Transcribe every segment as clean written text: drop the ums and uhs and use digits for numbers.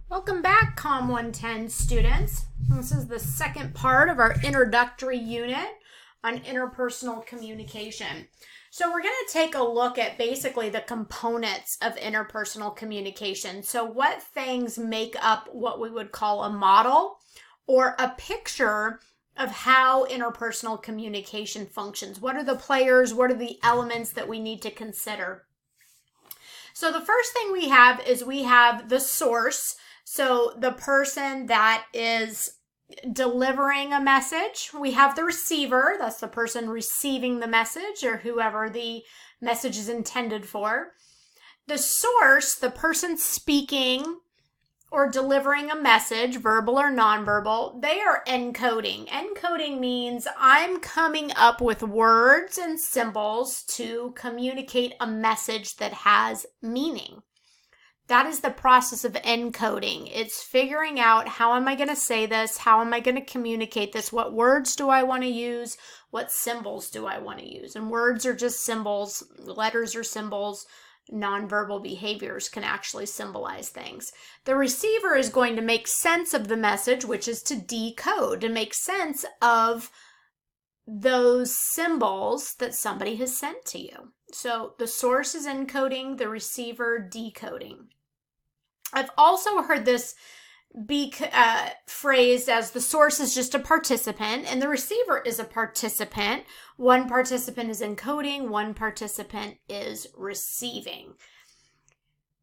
Welcome back, COM 110 students. This is the second part of our introductory unit on interpersonal communication. So we're going to take a look at basically the components of interpersonal communication. So what things make up what we would call a model or a picture of how interpersonal communication functions. What are the players? What are the elements that we need to consider? So the first thing we have is we have the source. So the person that is delivering a message. We have the receiver. That's the person receiving the message or whoever the message is intended for. The source, the person speaking or delivering a message, verbal or nonverbal, they are encoding. Encoding means I'm coming up with words and symbols to communicate a message that has meaning. That is the process of encoding. It's figuring out how am I going to say this? How am I going to communicate this? What words do I want to use? What symbols do I want to use? And words are just symbols. Letters are symbols. Nonverbal behaviors can actually symbolize things. The receiver is going to make sense of the message, which is to decode, to make sense of those symbols that somebody has sent to you. So the source is encoding, the receiver decoding. I've also heard this be phrased as the source is just a participant and the receiver is a participant. One participant is encoding, one participant is receiving.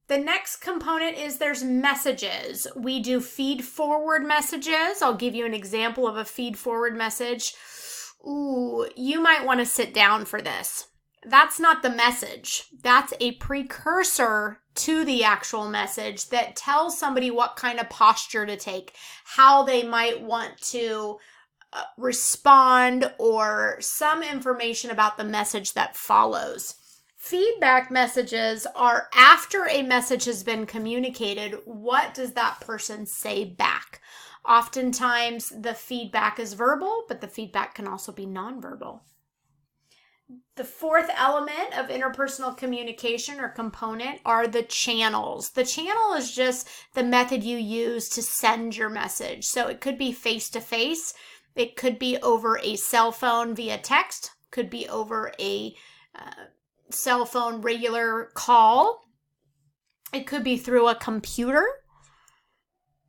The next component is there's messages. We do feed forward messages. I'll give you an example of a feed forward message. Ooh, you might want to sit down for this. That's not the message. That's a precursor to the actual message that tells somebody what kind of posture to take, how they might want to respond, or some information about the message that follows. Feedback messages are after a message has been communicated, what does that person say back? Oftentimes the feedback is verbal, but the feedback can also be nonverbal. The fourth element of interpersonal communication or component are the channels. The channel is just the method you use to send your message. So it could be face-to-face. It could be over a cell phone via text. Could be over a cell phone regular call. It could be through a computer.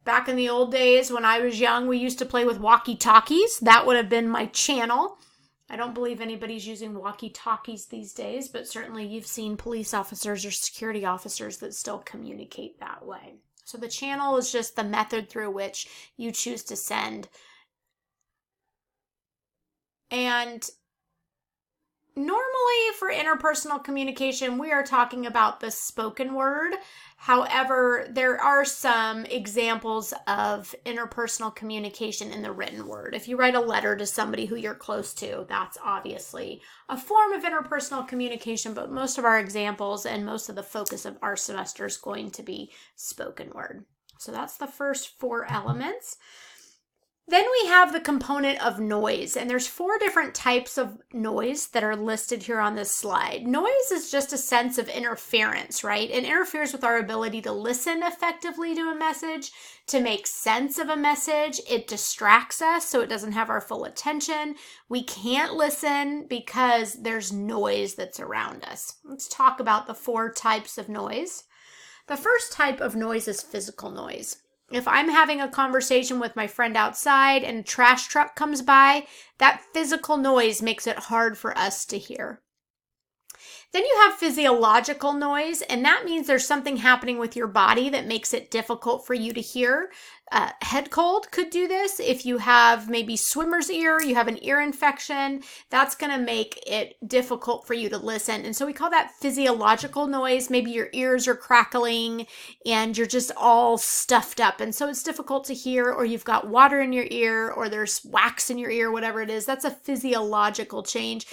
Back in the old days when I was young, we used to play with walkie-talkies. That would have been my channel. I don't believe anybody's using walkie-talkies these days, but certainly you've seen police officers or security officers that still communicate that way. So the channel is just the method through which you choose to send. And normally for interpersonal communication, we are talking about the spoken word. However, there are some examples of interpersonal communication in the written word. If you write a letter to somebody who you're close to, that's obviously a form of interpersonal communication, but most of our examples and most of the focus of our semester is going to be spoken word. So that's the first four elements. Then we have the component of noise, and there's four different types of noise that are listed here on this slide. Noise is just a sense of interference, right? It interferes with our ability to listen effectively to a message, to make sense of a message. It distracts us, so it doesn't have our full attention. We can't listen because there's noise that's around us. Let's talk about the four types of noise. The first type of noise is physical noise. If I'm having a conversation with my friend outside and a trash truck comes by, that physical noise makes it hard for us to hear. Then you have physiological noise, and that means there's something happening with your body that makes it difficult for you to hear. Head cold could do this. If you have maybe swimmer's ear, you have an ear infection, that's going to make it difficult for you to listen. And so we call that physiological noise. Maybe your ears are crackling and you're just all stuffed up. And so it's difficult to hear, or you've got water in your ear, or there's wax in your ear, whatever it is. That's a physiological change.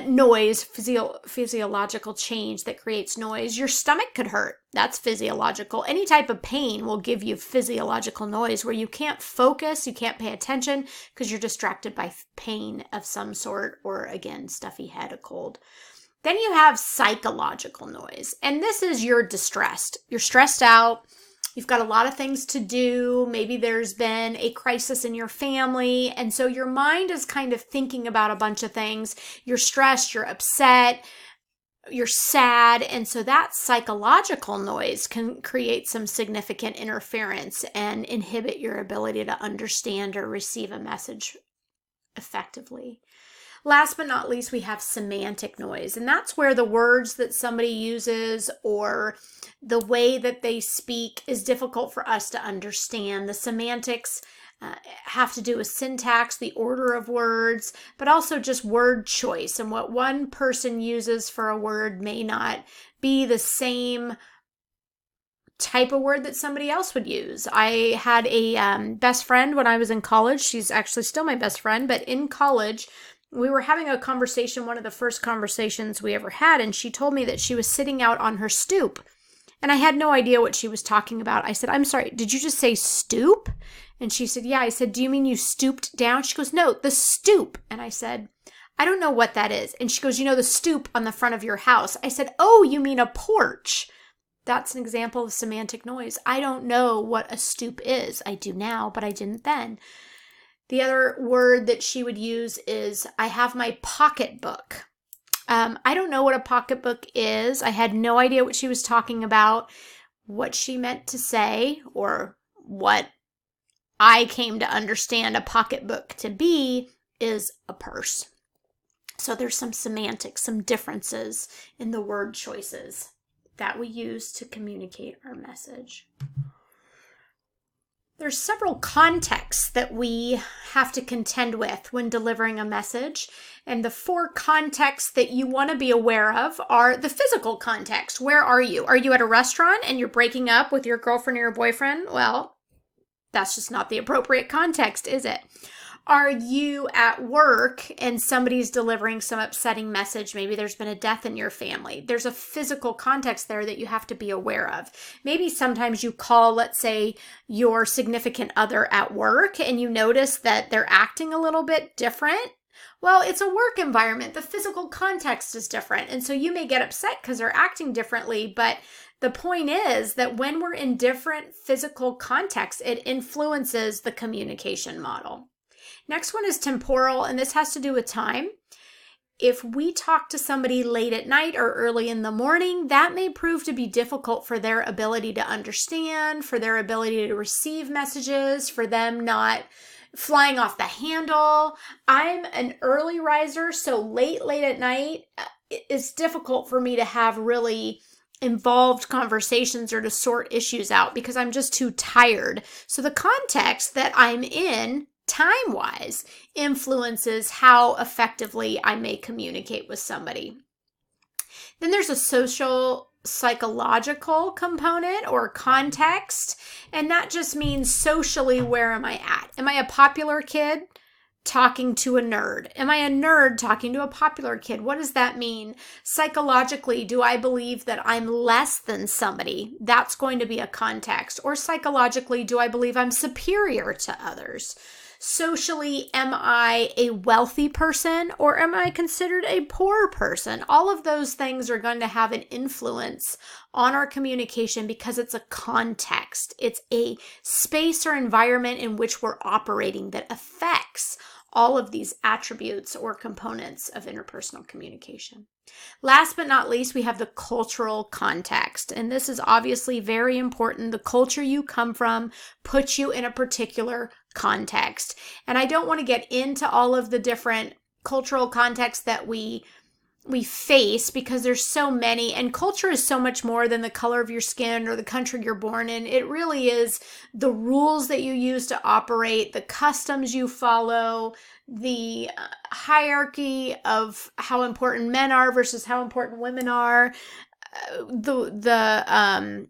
Noise, physiological change that creates noise. Your stomach could hurt. That's physiological. Any type of pain will give you physiological noise where you can't focus, you can't pay attention because you're distracted by pain of some sort, or again, stuffy head, a cold. Then you have psychological noise, and this is you're distressed. You're stressed out. You've got a lot of things to do. Maybe there's been a crisis in your family. And so your mind is kind of thinking about a bunch of things. You're stressed, you're upset, you're sad. And so that psychological noise can create some significant interference and inhibit your ability to understand or receive a message effectively. Last but not least, we have semantic noise, and that's where the words that somebody uses or the way that they speak is difficult for us to understand. The semantics have to do with syntax, the order of words, but also just word choice, and what one person uses for a word may not be the same type of word that somebody else would use. I had a best friend when I was in college. She's actually still my best friend, but in college, we were having a conversation, one of the first conversations we ever had, and she told me that she was sitting out on her stoop. And I had no idea what she was talking about. I said, "I'm sorry, did you just say stoop?" And she said, "Yeah." I said, "Do you mean you stooped down?" She goes, "No, the stoop." And I said, "I don't know what that is." And she goes, "You know the stoop on the front of your house." I said, "Oh, you mean a porch." That's an example of semantic noise. I don't know what a stoop is. I do now, but I didn't then. The other word that she would use is, "I have my pocketbook." I don't know what a pocketbook is. I had no idea what she was talking about, what she meant to say, or what I came to understand a pocketbook to be is a purse. So there's some semantics, some differences in the word choices that we use to communicate our message. There's several contexts that we have to contend with when delivering a message. And the 4 contexts that you want to be aware of are the physical context. Where are you? Are you at a restaurant and you're breaking up with your girlfriend or your boyfriend? Well, that's just not the appropriate context, is it? Are you at work and somebody's delivering some upsetting message? Maybe there's been a death in your family. There's a physical context there that you have to be aware of. Maybe sometimes you call, let's say, your significant other at work and you notice that they're acting a little bit different. Well, it's a work environment. The physical context is different. And so you may get upset because they're acting differently, but the point is that when we're in different physical contexts, it influences the communication model. Next one is temporal, and this has to do with time. If we talk to somebody late at night or early in the morning, that may prove to be difficult for their ability to understand, for their ability to receive messages, for them not flying off the handle. I'm an early riser, so late at night, it's difficult for me to have really involved conversations or to sort issues out because I'm just too tired. So the context that I'm in time-wise influences how effectively I may communicate with somebody. Then there's a social psychological component or context, and that just means socially, where am I at? Am I a popular kid talking to a nerd? Am I a nerd talking to a popular kid? What does that mean? Psychologically, do I believe that I'm less than somebody? That's going to be a context. Or psychologically, do I believe I'm superior to others? Socially, am I a wealthy person or am I considered a poor person? All of those things are going to have an influence on our communication because it's a context. It's a space or environment in which we're operating that affects all of these attributes or components of interpersonal communication. Last but not least, we have the cultural context. And this is obviously very important. The culture you come from puts you in a particular context. And I don't want to get into all of the different cultural contexts that we face because there's so many, and culture is so much more than the color of your skin or the country you're born in. It really is the rules that you use to operate, the customs you follow, the hierarchy of how important men are versus how important women are, the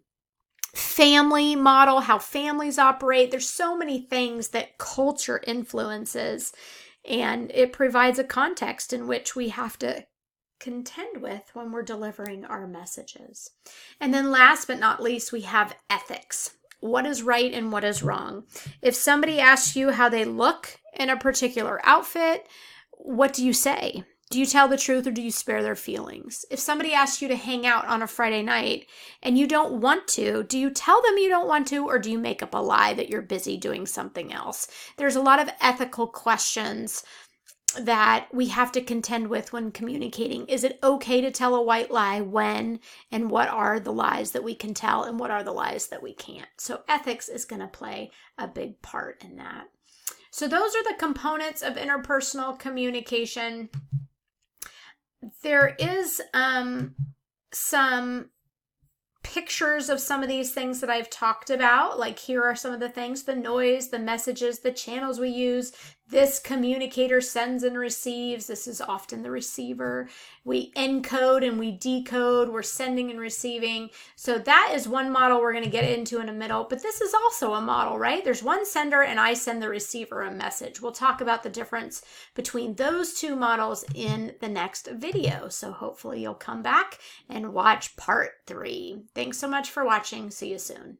family model, how families operate. There's so many things that culture influences, and it provides a context in which we have to contend with when we're delivering our messages. And then last but not least, we have ethics. What is right and what is wrong? If somebody asks you how they look in a particular outfit, what do you say? Do you tell the truth or do you spare their feelings? If somebody asks you to hang out on a Friday night and you don't want to, do you tell them you don't want to, or do you make up a lie that you're busy doing something else? There's a lot of ethical questions that we have to contend with when communicating. Is it okay to tell a white lie? When? And what are the lies that we can tell and what are the lies that we can't? So ethics is going to play a big part in that. So those are the components of interpersonal communication. There is some pictures of some of these things that I've talked about. Like here are some of the things: the noise, the messages, the channels we use. This communicator sends and receives. This is often the receiver. We encode and we decode. We're sending and receiving. So that is one model we're going to get into in a minute. But this is also a model, right? There's one sender and I send the receiver a message. We'll talk about the difference between those two models in the next video. So hopefully you'll come back and watch part 3. Thanks so much for watching. See you soon.